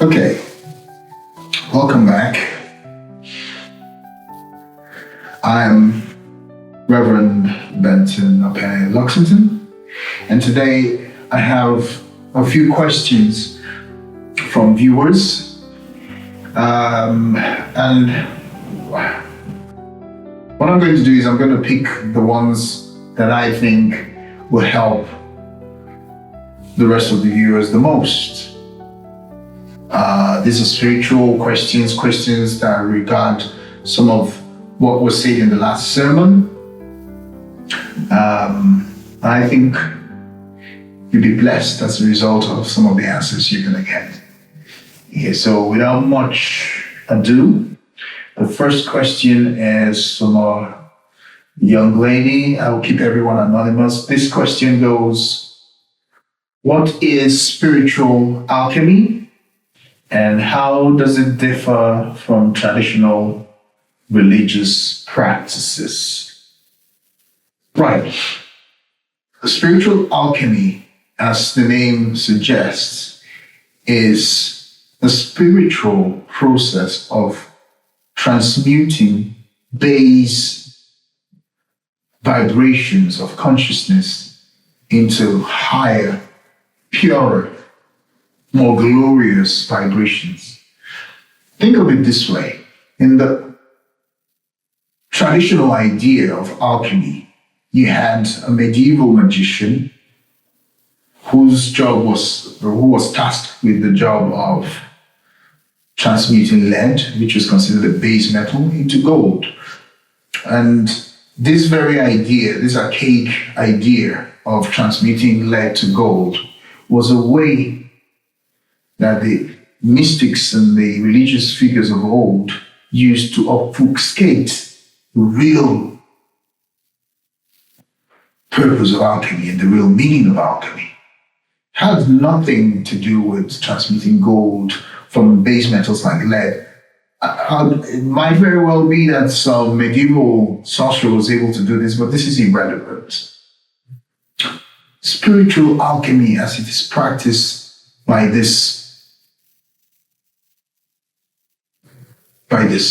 Okay, welcome back. I'm Reverend Benton Apene Luxington, and today I have a few questions from viewers. And what I'm going to do is I'm going to pick the ones that I think will help the rest of the viewers the most. These are spiritual questions that regard some of what was said in the last sermon. I think you'll be blessed as a result of some of the answers you're going to get. Yeah, so without much ado, the first question is from a young lady. I will keep everyone anonymous. This question goes, what is spiritual alchemy? And how does it differ from traditional religious practices? Right. Spiritual alchemy, as the name suggests, is a spiritual process of transmuting base vibrations of consciousness into higher, purer, more glorious vibrations. Think of it this way. In the traditional idea of alchemy, you had a medieval magician who was tasked with the job of transmuting lead, which was considered a base metal, into gold. And this very idea, this archaic idea of transmuting lead to gold, was a way that the mystics and the religious figures of old used to obfuscate the real purpose of alchemy and the real meaning of alchemy. It has nothing to do with transmuting gold from base metals like lead. It might very well be that some medieval sorcerer was able to do this, but this is irrelevant. Spiritual alchemy, as it is practiced by this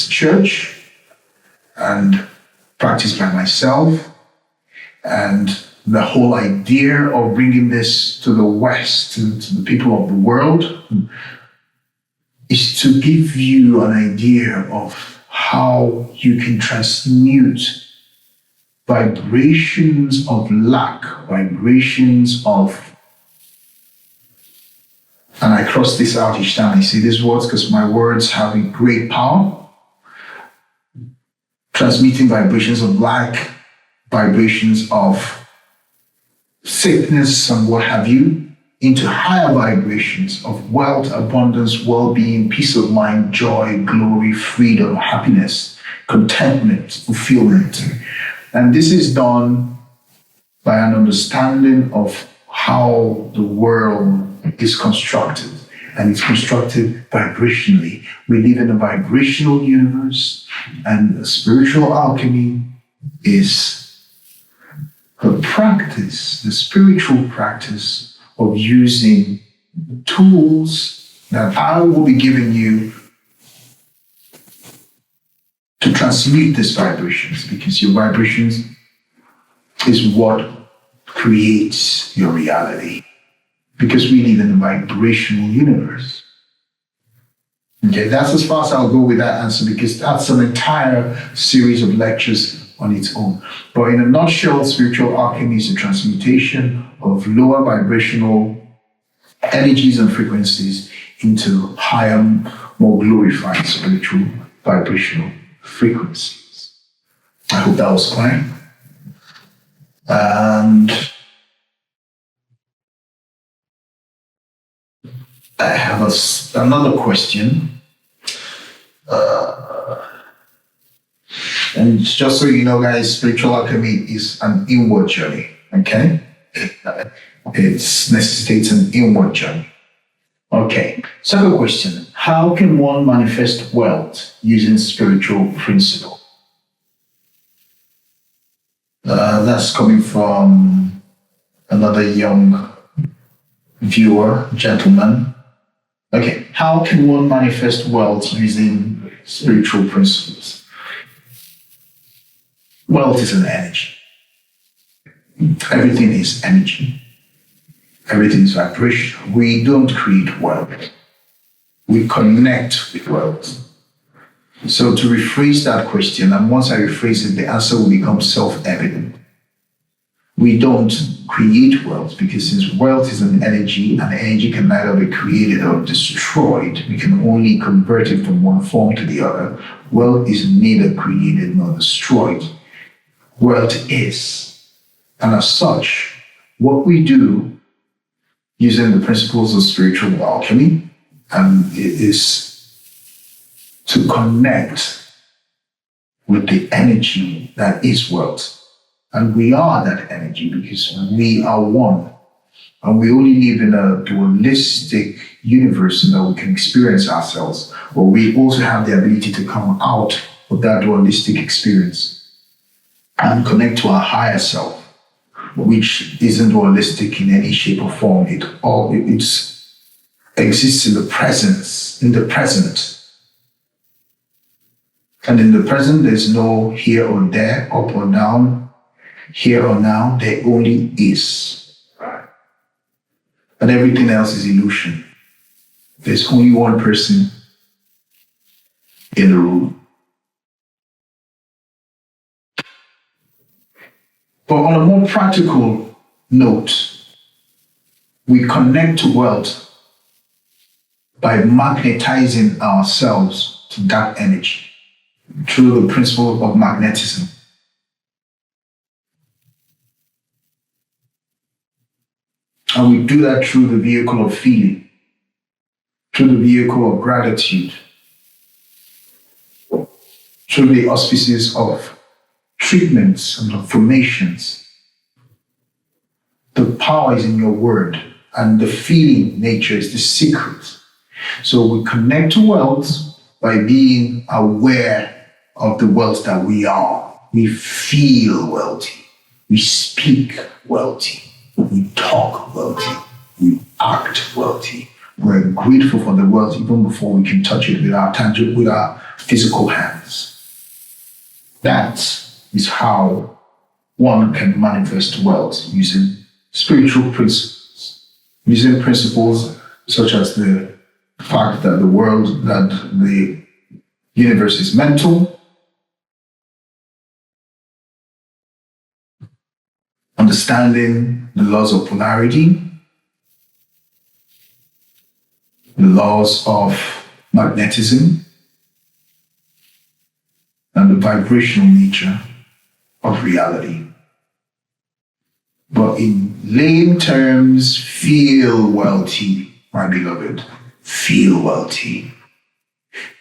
church and practiced by myself, and the whole idea of bringing this to the West and to the people of the world is to give you an idea of how you can transmute vibrations of lack, vibrations of, and I cross this out each time I say these words because my words have a great power. Transmitting vibrations of lack, vibrations of sickness and what have you, into higher vibrations of wealth, abundance, well-being, peace of mind, joy, glory, freedom, happiness, contentment, fulfillment. And this is done by an understanding of how the world is constructed. And it's constructed vibrationally. We live in a vibrational universe, and spiritual alchemy is the practice, the spiritual practice of using tools that I will be giving you to transmute these vibrations, because your vibrations is what creates your reality. Because we live in a vibrational universe. Okay, that's as far as I'll go with that answer, because that's an entire series of lectures on its own. But in a nutshell, spiritual alchemy is a transmutation of lower vibrational energies and frequencies into higher, more glorified spiritual vibrational frequencies. I hope that was clear. And I have another question. And just so you know, guys, spiritual alchemy is an inward journey, okay? It necessitates an inward journey. Okay, second question. How can one manifest wealth using spiritual principle? That's coming from another young viewer, gentleman, Okay, how can one manifest wealth using spiritual principles? Wealth is an energy. Everything is energy. Everything is vibration. We don't create wealth. We connect with wealth. So to rephrase that question, and once I rephrase it, the answer will become self-evident. We don't create wealth because since wealth is an energy and energy can neither be created or destroyed, we can only convert it from one form to the other. Wealth is neither created nor destroyed. Wealth is. And as such, what we do using the principles of spiritual alchemy is to connect with the energy that is wealth. And we are that energy because we are one. And we only live in a dualistic universe so that we can experience ourselves. But we also have the ability to come out of that dualistic experience and connect to our higher self, which isn't dualistic in any shape or form. It exists in the present. And in the present, there's no here or there, up or down, here or now. There only is. And everything else is illusion. There's only one person in the room. But on a more practical note, we connect to wealth by magnetizing ourselves to that energy through the principle of magnetism. And we do that through the vehicle of feeling, through the vehicle of gratitude, through the auspices of treatments and affirmations. The power is in your word, and the feeling nature is the secret. So we connect to wealth by being aware of the wealth that we are. We feel wealthy. We speak wealthy. We talk wealthy. We act wealthy. We're grateful for the wealth even before we can touch it with our physical hands. That is how one can manifest wealth using spiritual principles, using principles such as the fact that the universe is mental, understanding the laws of polarity, the laws of magnetism, and the vibrational nature of reality. But in layman terms, feel wealthy, my beloved. Feel wealthy.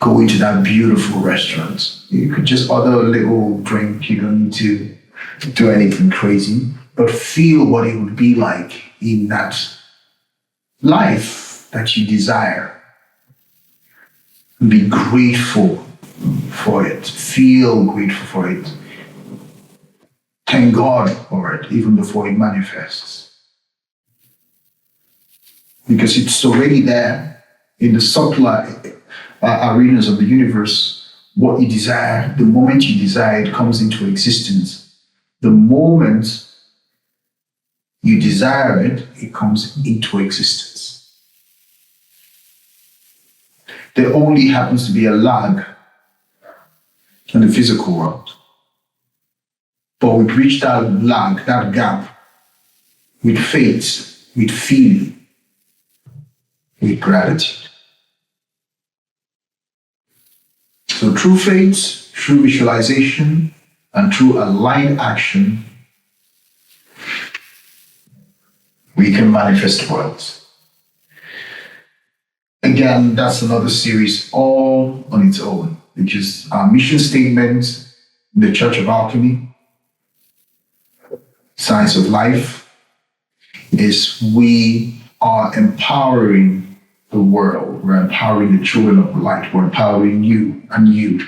Go into that beautiful restaurant. You could just order a little drink. You don't need to do anything crazy. But feel what it would be like in that life that you desire. Be grateful for it. Feel grateful for it. Thank God for it, even before it manifests. Because it's already there in the subtler arenas of the universe. What you desire, the moment you desire, it comes into existence. The moment you desire it, it comes into existence. There only happens to be a lag in the physical world. But we bridge that lag, that gap, with faith, with feeling, with gratitude. So through faith, through visualization, and through aligned action, we can manifest wealth. Again, that's another series all on its own, because our mission statement, the Church of Alchemy, Science of Life, is we are empowering the world. We're empowering the children of light. We're empowering you and you.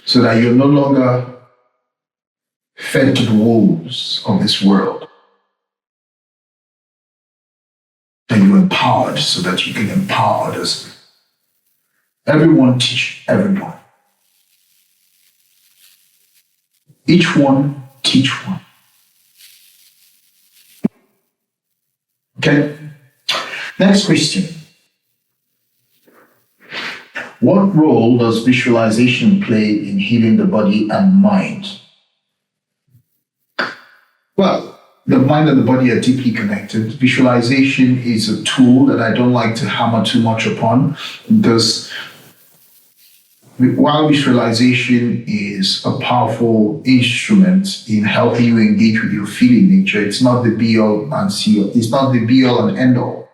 So that you're no longer fed to the wolves of this world. Then you're empowered so that you can empower others. Everyone teach everyone. Each one teach one. Okay? Next question. What role does visualization play in healing the body and mind? Well, the mind and the body are deeply connected. Visualization is a tool that I don't like to hammer too much upon, because while visualization is a powerful instrument in helping you engage with your feeling nature, it's not the be all and see all. It's not the be all and end all.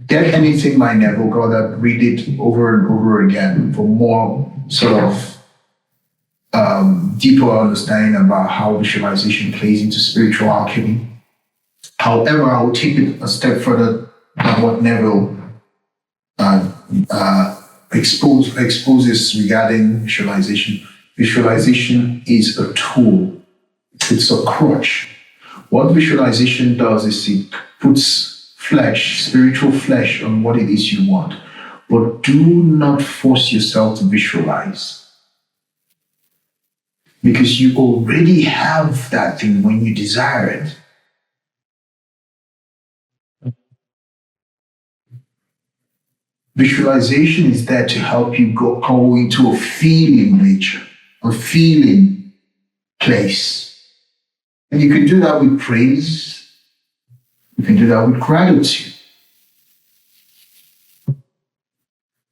Get Anything by Neville Goddard, read it over and over again for more sort of deeper understanding about how visualization plays into spiritual alchemy. However, I will take it a step further than what Neville exposes regarding visualization. Visualization is a tool. It's a crutch. What visualization does is it puts flesh, spiritual flesh, on what it is you want. But do not force yourself to visualize, because you already have that thing when you desire it. Visualization is there to help you go into a feeling nature, a feeling place. And you can do that with praise. You can do that with gratitude.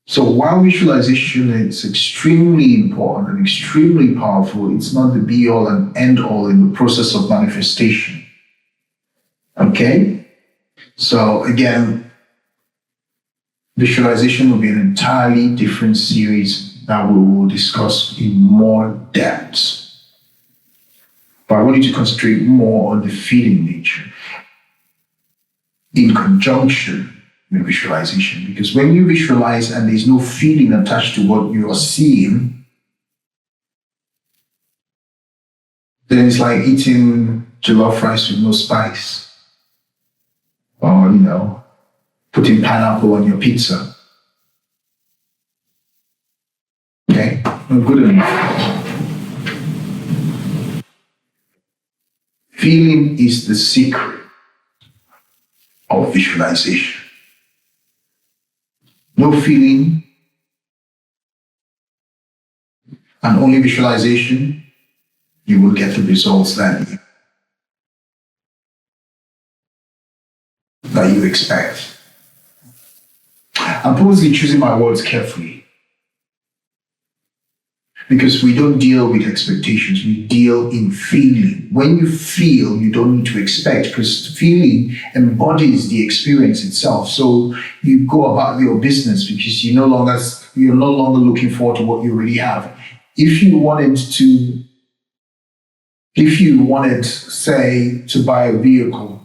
So while visualization is extremely important and extremely powerful, it's not the be all and end all in the process of manifestation. Okay? So again, visualization will be an entirely different series that we will discuss in more depth. But I want you to concentrate more on the feeling nature in conjunction with visualization. Because when you visualize and there's no feeling attached to what you are seeing, then it's like eating jollof rice with no spice. Or, putting pineapple on your pizza. Okay? Not good enough. Feeling is the secret of visualization. No feeling and only visualization, you will get the results that you expect. I'm purposely choosing my words carefully, because we don't deal with expectations, we deal in feeling. When you feel, you don't need to expect, because feeling embodies the experience itself. So you go about your business because you're no longer looking forward to what you already have. If you wanted, say, to buy a vehicle,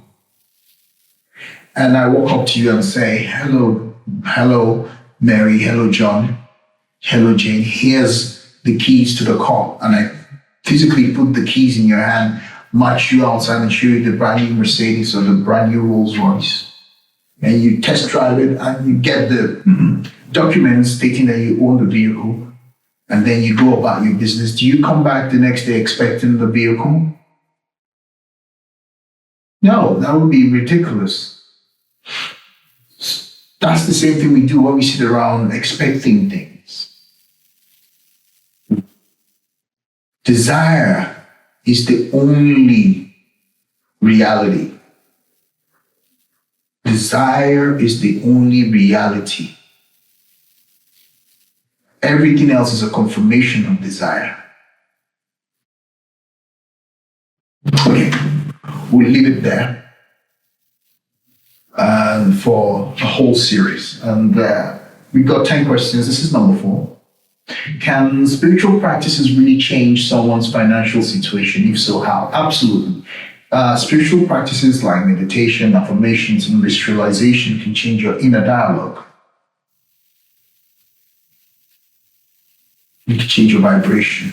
and I walk up to you and say, hello, Mary, hello, John, hello, Jane, here's the keys to the car, and I physically put the keys in your hand, march you outside and show you the brand new Mercedes or the brand new Rolls Royce, and you test drive it and you get the documents stating that you own the vehicle, and then you go about your business. Do you come back the next day expecting the vehicle? No, that would be ridiculous. That's the same thing we do when we sit around expecting things. Desire is the only reality. Desire is the only reality. Everything else is a confirmation of desire. Okay, we'll leave it there for the whole series. And we've got 10 questions. This is number 4. Can spiritual practices really change someone's financial situation? If so, how? Absolutely. Spiritual practices like meditation, affirmations, and visualization can change your inner dialogue. You can change your vibration.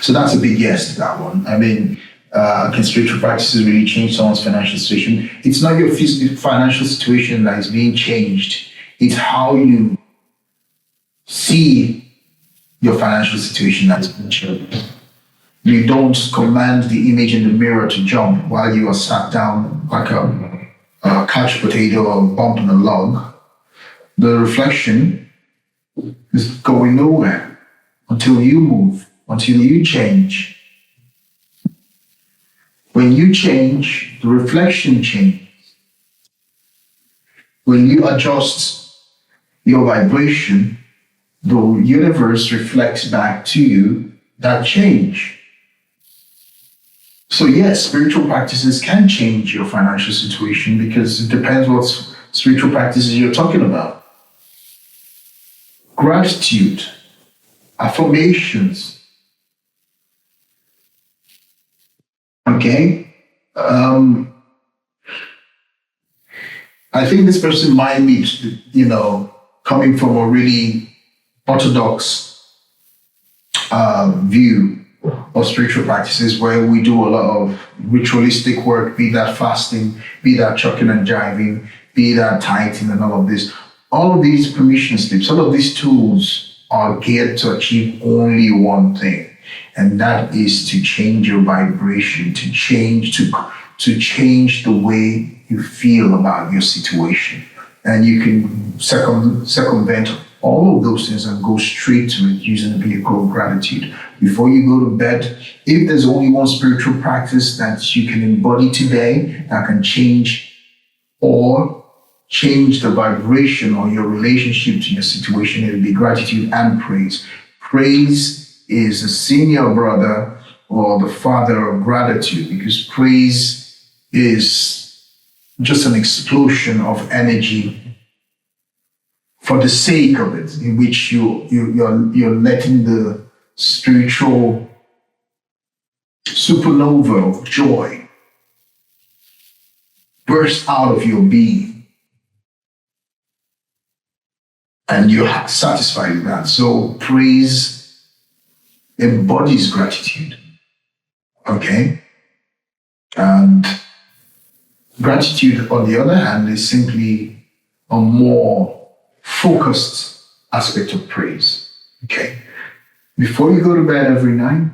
So that's a big yes to that one. I mean, can spiritual practices really change someone's financial situation? It's not your financial situation that is being changed. It's how you see your financial situation that is being changed. You don't command the image in the mirror to jump while you are sat down like a couch potato or bump in a log. The reflection is going nowhere until you move, until you change. When you change, the reflection changes. When you adjust your vibration, the universe reflects back to you that change. So yes, spiritual practices can change your financial situation because it depends what spiritual practices you're talking about. Gratitude, affirmations, okay? I think this person might be, coming from a really orthodox view of spiritual practices where we do a lot of ritualistic work, be that fasting, be that chucking and jiving, be that tithing and all of this. All of these permission slips, all of these tools are geared to achieve only one thing, and that is to change your vibration, to change the way you feel about your situation. And you can circumvent all of those things and go straight to it using the vehicle of gratitude. Before you go to bed, if there's only one spiritual practice that you can embody today that can change the vibration or your relationship to your situation, it will be gratitude and praise. Praise is the senior brother or the father of gratitude, because praise is just an explosion of energy for the sake of it, in which you're letting the spiritual supernova of joy burst out of your being, and you're satisfied with that. So praise embodies gratitude, okay? And gratitude, on the other hand, is simply a more focused aspect of praise, okay? Before you go to bed every night,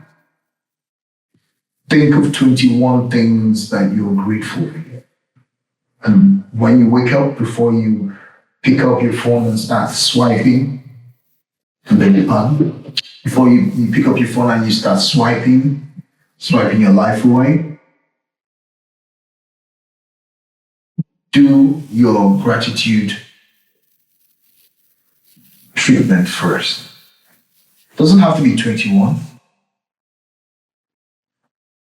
think of 21 things that you're grateful for. And when you wake up, before you pick up your phone and start swiping, before you pick up your phone and you start swiping your life away, do your gratitude treatment first. Doesn't have to be 21,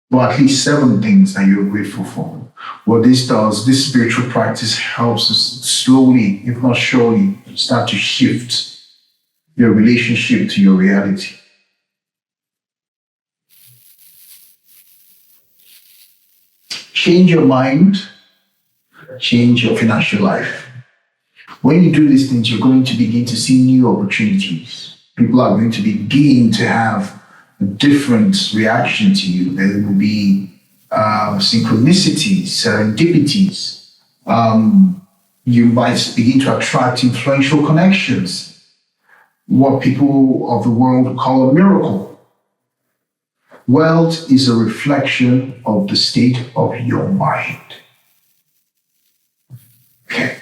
but at least 7 things that you're grateful for. What this does, this spiritual practice helps us slowly, if not surely, start to shift your relationship to your reality. Change your mind, change your financial life. When you do these things, you're going to begin to see new opportunities. People are going to begin to have a different reaction to you. There will be synchronicities, serendipities. You might begin to attract influential connections, what people of the world call a miracle. Wealth is a reflection of the state of your mind. Okay.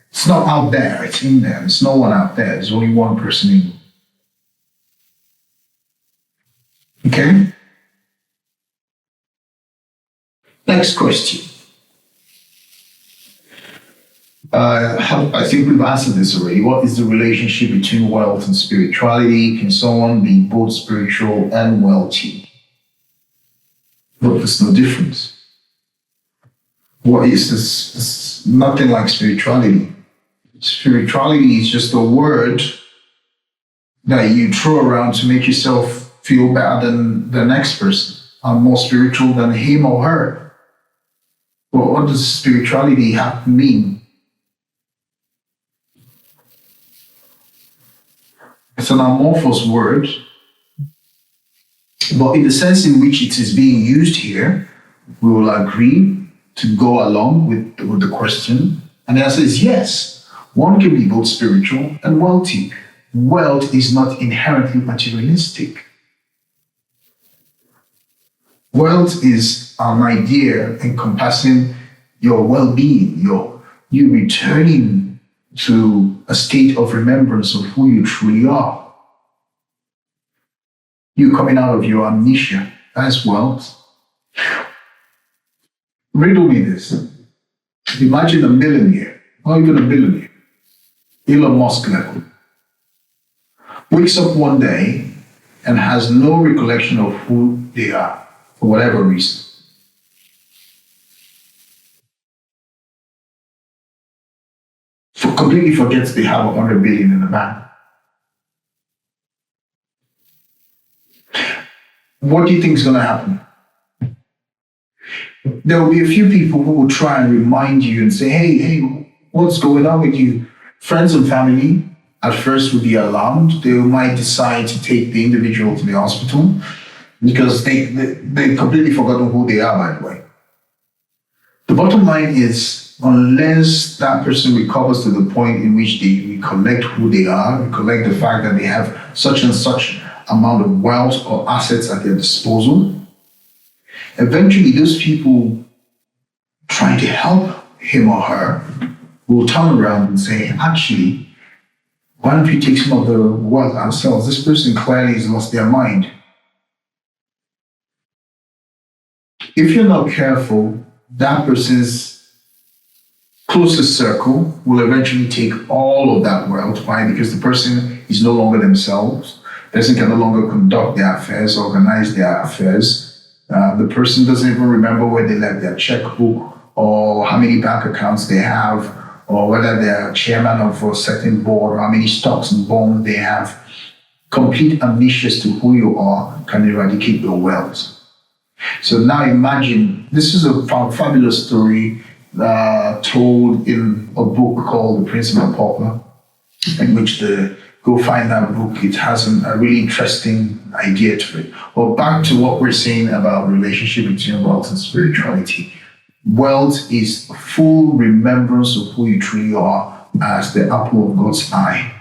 It's not out there, it's in there. There's no one out there. There's only one person in. Okay? Next question. I think we've answered this already. What is the relationship between wealth and spirituality? Can someone be both spiritual and wealthy? Look, there's no difference. What is this? It's nothing like spirituality. Spirituality is just a word that you throw around to make yourself feel better than the next person. I'm more spiritual than him or her. Well, what does spirituality have to mean? It's an amorphous word But in the sense in which it is being used here, we will agree to go along with the question. And the answer is yes. One can be both spiritual and wealthy. Wealth is not inherently materialistic. Wealth is an idea encompassing your well-being, you returning to a state of remembrance of who you truly are. You coming out of your amnesia. That's wealth. Riddle me this. Imagine a millionaire, or even a billionaire, Elon Musk level, wakes up one day and has no recollection of who they are for whatever reason. Completely forgets they have 100 billion in the bank. What do you think is going to happen? There will be a few people who will try and remind you and say, hey, what's going on with you? Friends and family at first will be alarmed. They might decide to take the individual to the hospital because they completely forgotten who they are, by the way. The bottom line is, unless that person recovers to the point in which they recollect who they are, recollect the fact that they have such and such amount of wealth or assets at their disposal, eventually those people trying to help him or her will turn around and say, actually, why don't we take some of the wealth ourselves? This person clearly has lost their mind. If you're not careful, that person's closest circle will eventually take all of that wealth. Why? Because the person is no longer themselves. The person can no longer conduct their affairs, organize their affairs. The person doesn't even remember where they left their checkbook or how many bank accounts they have or whether they're chairman of a certain board or how many stocks and bonds they have. Complete amnesia as to who you are can eradicate your wealth. So now imagine, this is a fabulous story told in a book called The Prince and the Pauper, in which go find that book. It has a really interesting idea to it. Well, back to what we're saying about relationship between wealth and spirituality. Wealth is full remembrance of who you truly are as the apple of God's eye.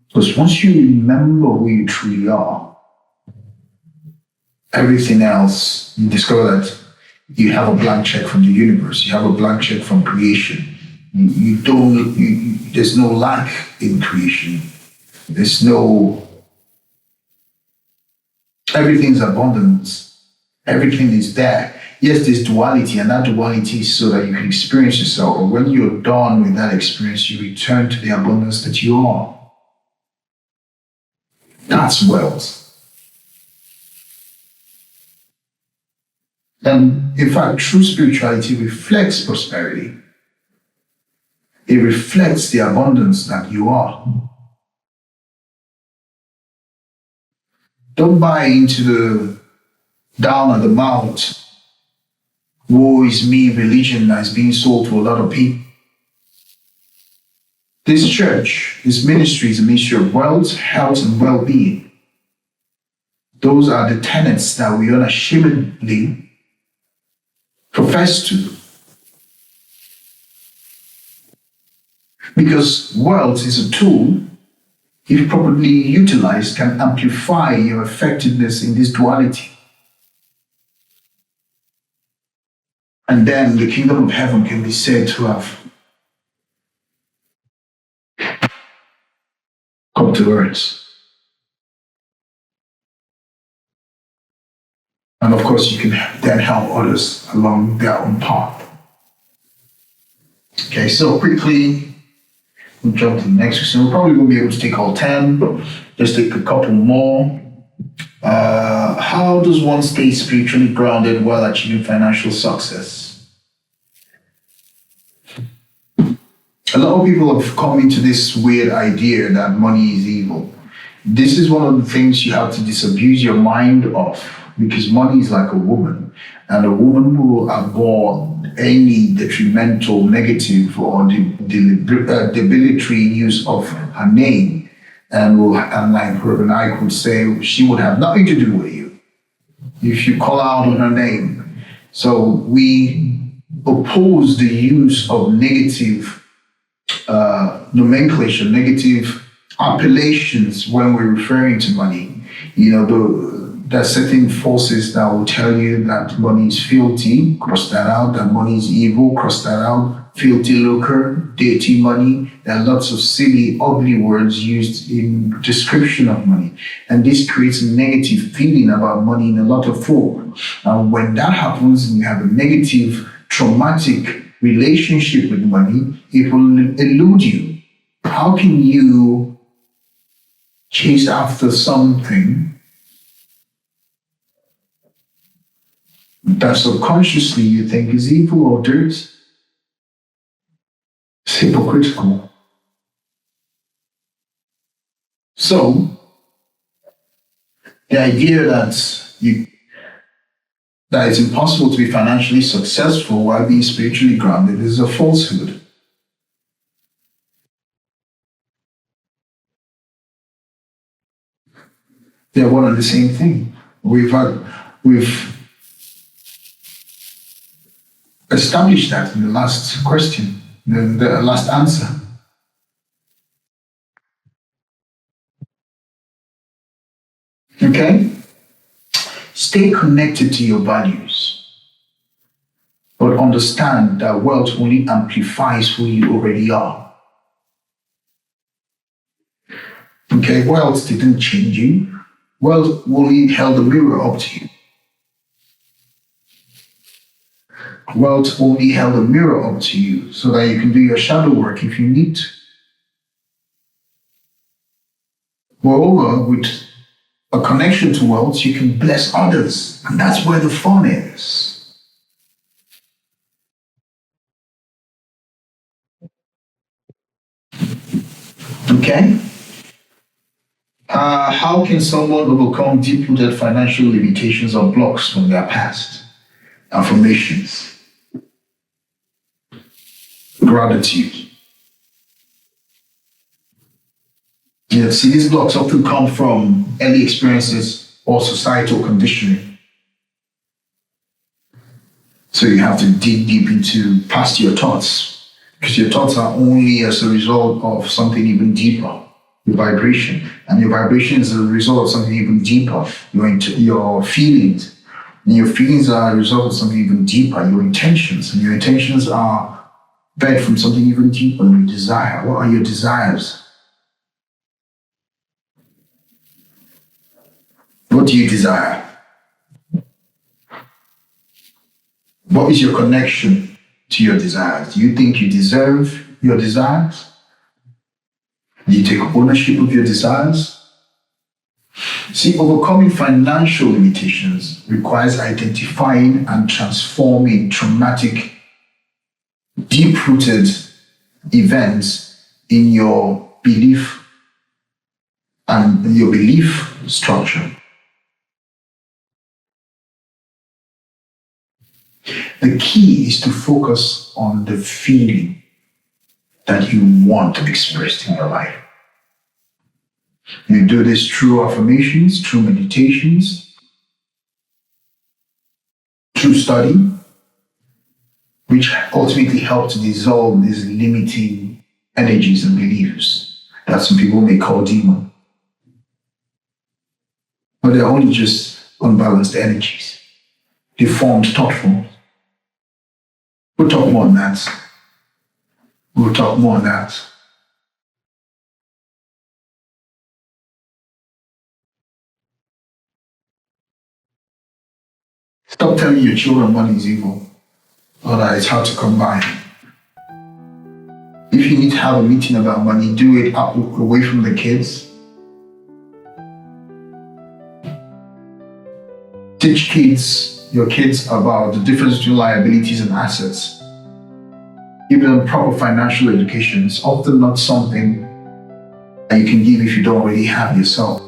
Because once you remember who you truly are, everything else, you discover that you have a blank check from the universe. You have a blank check from creation. There's no lack in creation. Everything's abundance. Everything is there. Yes, there's duality, and that duality is so that you can experience yourself. Or when you're done with that experience, you return to the abundance that you are. That's wealth. And in fact, true spirituality reflects prosperity. It reflects the abundance that you are. Don't buy into the down at the mouth, woe is me religion that is being sold to a lot of people. This church, this ministry is a ministry of wealth, health, and well-being. Those are the tenets that we unashamedly profess to. Because wealth is a tool, if properly utilized, can amplify your effectiveness in this duality. And then the kingdom of heaven can be said to have come to earth. And of course, you can then help others along their own path. Okay, so quickly, we'll jump to the next question. We probably won't be able to take all 10, just take a couple more. How does one stay spiritually grounded while achieving financial success? A lot of people have come into this weird idea that money is evil. This is one of the things you have to disabuse your mind of, because money is like a woman, and a woman will avoid any detrimental, negative, or debillatory use of her name and like her and I could say she would have nothing to do with you if you call out on her name. So we oppose the use of negative nomenclature, negative appellations when we're referring to money. There are certain forces that will tell you that money is filthy, cross that out, that money is evil, cross that out, filthy lucre, dirty money. There are lots of silly, ugly words used in description of money. And this creates a negative feeling about money in a lot of folk. And when that happens and you have a negative, traumatic relationship with money, it will elude you. How can you chase after something that subconsciously you think is evil or dirt? It's hypocritical. So, the idea that it's impossible to be financially successful while being spiritually grounded is a falsehood. They're one and the same thing. We've established that in the last question, the last answer. Okay? Stay connected to your values, but understand that wealth only amplifies who you already are. Okay? Wealth didn't change you. Wealth only held a mirror up to you. Wealth only held a mirror up to you so that you can do your shadow work if you need to. Moreover, with a connection to wealth, you can bless others. And that's where the fun is. Okay? How can someone overcome deep-rooted financial limitations or blocks from their past? Affirmations. Gratitude. See, these blocks often come from early experiences or societal conditioning. So you have to dig deep into past your thoughts, because your thoughts are only as a result of something even deeper, your vibration. And your vibration is a result of something even deeper, your feelings. And your feelings are a result of something even deeper, your intentions. And your intentions are bred from something even deeper, your desire. What are your desires? What do you desire? What is your connection to your desires? Do you think you deserve your desires? Do you take ownership of your desires? See, overcoming financial limitations requires identifying and transforming traumatic, deep-rooted events in your belief and your belief structure. The key is to focus on the feeling that you want expressed in your life. You do this through affirmations, through meditations, through study, which ultimately help to dissolve these limiting energies and beliefs that some people may call demon. But they're only just unbalanced energies, deformed thought forms. We'll talk more on that. Stop telling your children money is evil, or that it's hard to come by. If you need to have a meeting about money, do it away from the kids. Teach your kids about the difference between liabilities and assets. Give them proper financial education. It's often not something that you can give if you don't already have yourself.